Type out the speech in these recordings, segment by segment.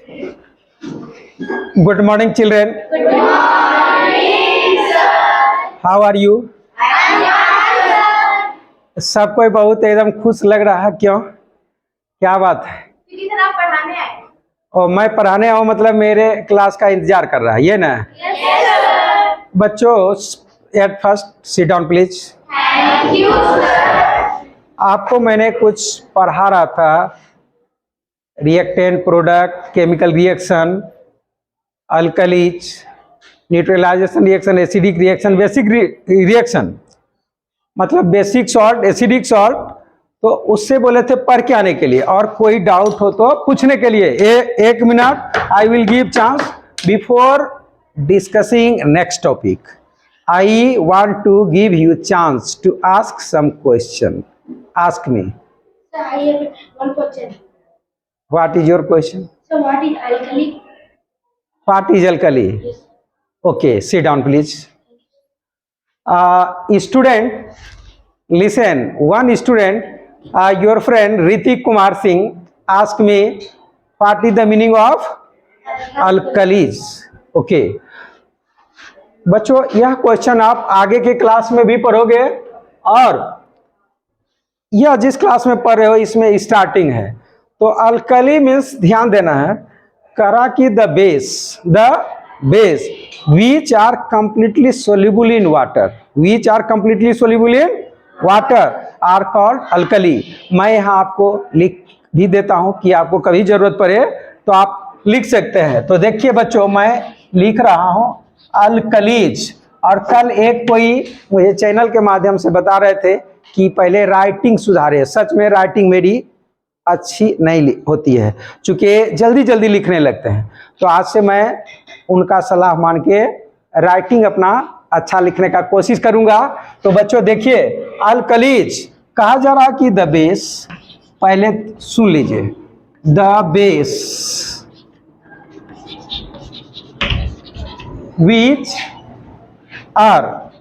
Good morning, children. Good morning, sir. How are you? सब कोई बहुत एकदम खुश लग रहा है, क्यों? क्या बात है? क्योंकि सर आप पढ़ाने आए। और मैं पढ़ाने आऊँ मतलब मेरे क्लास का इंतजार कर रहा है, ये ना? Yes, sir. बच्चों, at first sit down please. Thank you, sir. आपको मैंने कुछ पढ़ा रहा था, reactant, product, chemical reaction, alkalis, neutralisation reaction, acidic reaction, basic reaction, मतलब बेसिक सॉल्ट, एसिडिक सॉल्ट। तो उससे बोले थे पढ़ के आने के लिए, और कोई डाउट हो तो पूछने के लिए। एक minute, I will give chance before discussing next topic. I want to give you chance to ask some question. Ask me. Sir, I have one question. What is your question? So what is alkali? What is alkali? Yes. Okay, sit down please. Student, listen. One student, your friend Ritik Kumar Singh asked me what is the meaning of alkalis. Okay. बच्चों, यह question आप आगे के class में भी पढ़ोगे, और यह जिस क्लास में पढ़ रहे हो इसमें स्टार्टिंग है। तो अल्कली मीन्स, ध्यान देना है, करा कि the base which are completely soluble in water, which are completely soluble in water are called alkali. मैं यहाँ आपको लिख भी देता हूँ कि आपको कभी जरूरत पड़े तो आप लिख सकते हैं। तो देखिए बच्चों, मैं लिख रहा हूँ अल्कलीज। और कल एक कोई मुझे चैनल के माध्यम से बता रहे थे कि पहले राइटिंग सुधारे। सच में राइटिंग मेरी अच्छी नहीं होती है, चूंकि जल्दी जल्दी लिखने लगते हैं। तो आज से मैं उनका सलाह मान के राइटिंग अपना अच्छा लिखने का कोशिश करूंगा। तो बच्चों देखिए, अल्कलीज कहा जा रहा कि द बेस, पहले सुन लीजिए, the base which are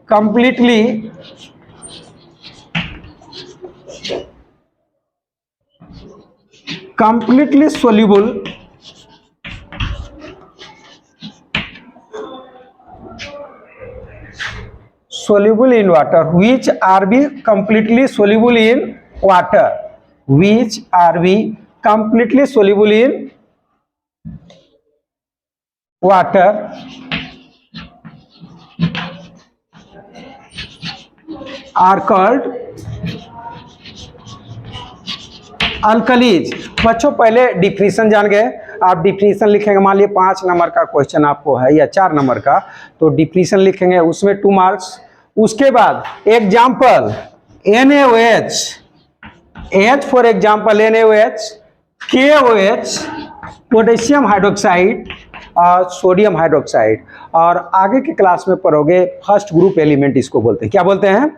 completely soluble in water, which are be completely soluble in water, which are be completely soluble in water are called alkalis. बच्चों पहले डिफिनीशन जान गए। आप डिफिनीशन लिखेंगे, मान लीजिए 5 नंबर का क्वेश्चन आपको है या 4 नंबर का, तो डिफिनीशन लिखेंगे, उसमें 2 मार्क्स। उसके बाद example NaOH, H for example NaOH, KOH potassium hydroxide और सोडियम हाइड्रोक्साइड। और आगे के क्लास में पढ़ोगे फर्स्ट ग्रुप एलिमेंट, इसको बोलते हैं। क्या बोलते हैं?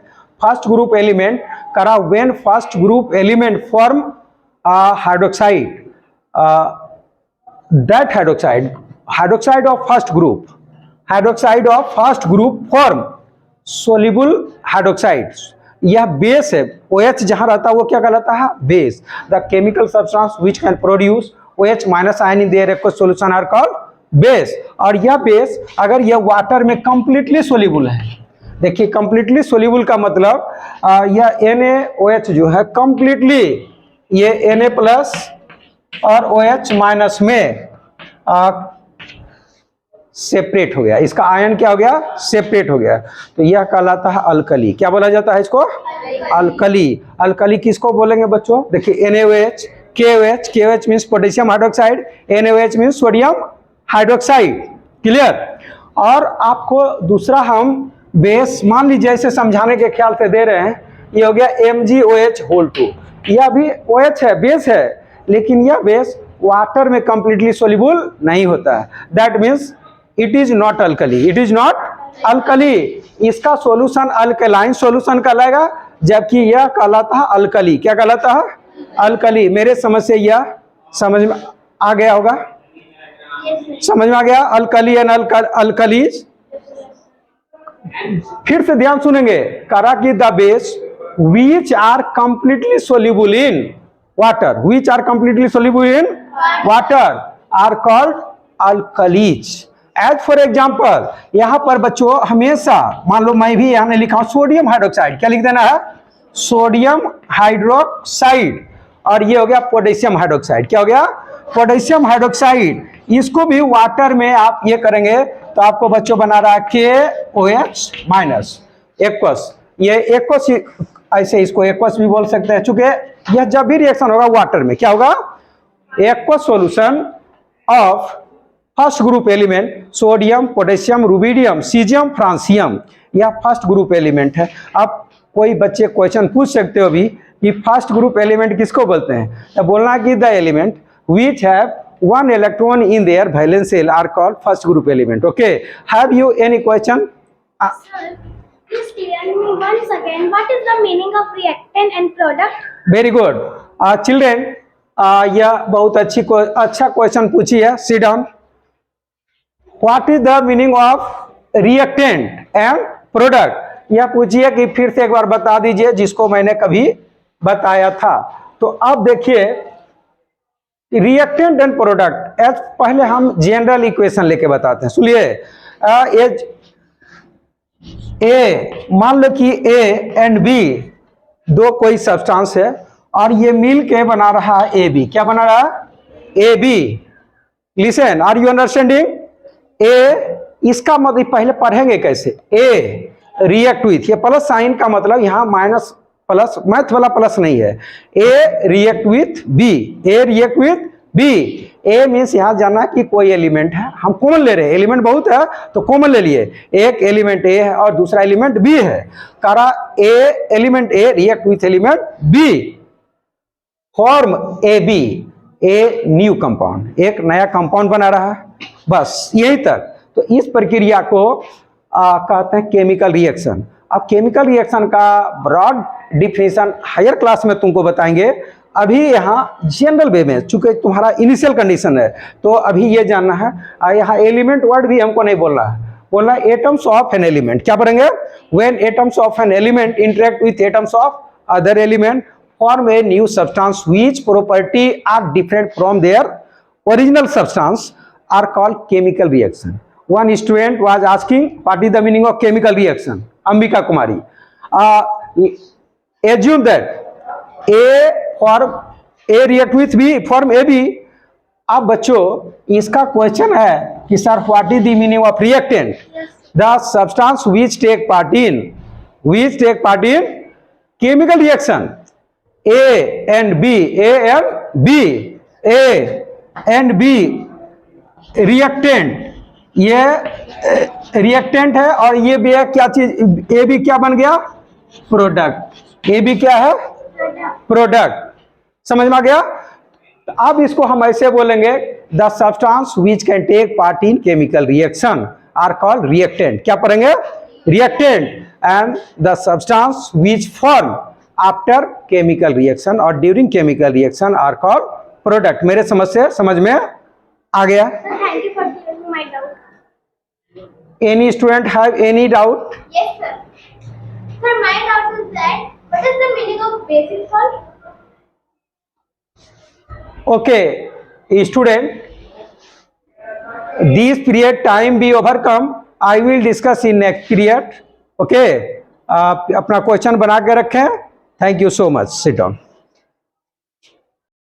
First group element. करा when first group element form hydroxide, that hydroxide of first group form soluble hydroxide। यह बेस है। OH जहां रहता है वो क्या कहलाता है? Base. The chemical substance which can produce OH minus ion in their aqueous solution are called base. और यह बेस अगर यह वाटर में कंप्लीटली सोल्यूबल है, देखिए कंप्लीटली सोल्यूबल का मतलब यह NaOH जो है कंप्लीटली, ये Na प्लस और OH माइनस में सेपरेट हो गया, इसका आयन क्या हो गया? सेपरेट हो गया। तो यह कहलाता है अल्कली। क्या बोला जाता है इसको? अल्कली। अल्कली किसको बोलेंगे बच्चों? देखिए NaOH, KOH means potassium hydroxide, NaOH means sodium hydroxide. Clear? और आपको दूसरा हम बेस, मान लीजिए इसे समझाने के ख्याल से दे रहे हैं, ये हो गया MgOH2। यह भी OH है, बेस है, लेकिन यह बेस वाटर में कंप्लीटली सोल्यूबल नहीं होता है। That means it is not alkali, it is not alkali. इसका सॉल्यूशन अल्कलाइन सॉल्यूशन कहलाएगा, जबकि यह कहलाता है अल्कली। क्या कहलाता है? अल्कली। मेरे समझ से यह समझ में आ गया होगा? समझ में आ गया? Alkali and alkalis. फिर से ध्यान सुनेंगे। करा कि the base which are completely soluble in water, which are completely soluble in water, are called alkalis. As for example, यहां पर बच्चों हमेशा मान लो मैं भी यहां लिखा हूं सोडियम हाइड्रोक्साइड, क्या लिख देना है? Sodium hydroxide. और ये हो गया पोटेशियम हाइड्रोक्साइड। क्या हो गया? Potassium hydroxide. इसको भी वाटर में आप ये करेंगे तो आपको बच्चों बना रहा है KOH माइनस एक्वस। ये एक्वस ऐसे इसको एक्वस भी बोल सकते हैं, चूंकि यह जब भी रिएक्शन होगा वाटर में क्या होगा? Aqueous solution of first group element sodium, potassium, rubidium, caesium, francium, यह फर्स्ट ग्रुप एलिमेंट है। अब कोई बच्चे क्वेश्चन पूछ सकते हो भी कि फर्स्ट ग्रुप एलिमेंट किसको बोलते हैं? तो बोलना कि the element which have one electron in their valence shell are called first group element. Okay, have you any question? Sir, please tell me once again what is the meaning of reactant and product? Very good. Children, यह बहुत अच्छा question पूछी है। Sit down. What is the meaning of reactant and product? यह पूछिए कि फिर से एक बार बता दीजिए जिसको मैंने कभी बताया था। तो अब देखिए रिएक्टेंट एंड प्रोडक्ट, एज पहले हम जनरल इक्वेशन लेके बताते हैं। सुनिए, एज ए, मान लो कि ए एंड बी दो कोई सब्सटेंस है और ये मिल के बना रहा है ए बी। क्या बना रहा है? A B. Listen, are you understanding? A, इसका मतलब पहले पढ़ेंगे कैसे? ए रिएक्ट विथ, ये प्लस साइन का मतलब यहां माइनस प्लस, मैथ वाला प्लस नहीं है। A react with B, A react with B. A means यहां जाना कि कोई एलिमेंट है, हम कॉमन ले रहे हैं, एलिमेंट बहुत है तो कॉमन ले लिए। एक एलिमेंट ए है और दूसरा एलिमेंट बी है। करा A element A react with element B, form A B, a new compound, एक नया कंपाउंड बना रहा है, बस यही तक। तो इस प्रक्रिया को कहते हैं केमिकल रिएक्शन। अब केमिकल रिएक्शन का ब्रॉड डिफिनेशन हायर क्लास में तुमको बताएंगे। अभी यहाँ जनरल वे में, चूंकि तुम्हारा इनिशियल कंडीशन है तो अभी ये जानना है। यहाँ एलिमेंट वर्ड भी हमको नहीं बोलना है, बोलना है एटम्स ऑफ एन एलिमेंट। क्या पढ़ेंगे? When atoms of an element interact with atoms of other element form a new substance which property are different from their original substance are called chemical reaction. One student was asking what is the meaning of chemical reaction? Ambika Kumari. Assume that A react with B form AB. अब बच्चों इसका question है कि sir what is the meaning of reactant? The substance which take part in chemical reaction. A and B reactant, ये reactant है और ये भी है क्या चीज? ए बी क्या बन गया? प्रोडक्ट। ए बी क्या है? प्रोडक्ट। समझ में आ गया? तो अब इसको हम ऐसे बोलेंगे the substance which can take part in chemical reaction are called reactant. क्या पढ़ेंगे? Reactant. And the substance which form after chemical reaction or during chemical reaction are called product. मेरे समझ में आ गया? Sir, thank you for clearing my doubt. Any student have any doubt? Yes, sir. Sir, my doubt is that what is the meaning of basis salt? Okay, student, this period time be overcome. I will discuss in next period. Okay, अपना question बना के रखें। Thank you so much. Sit down.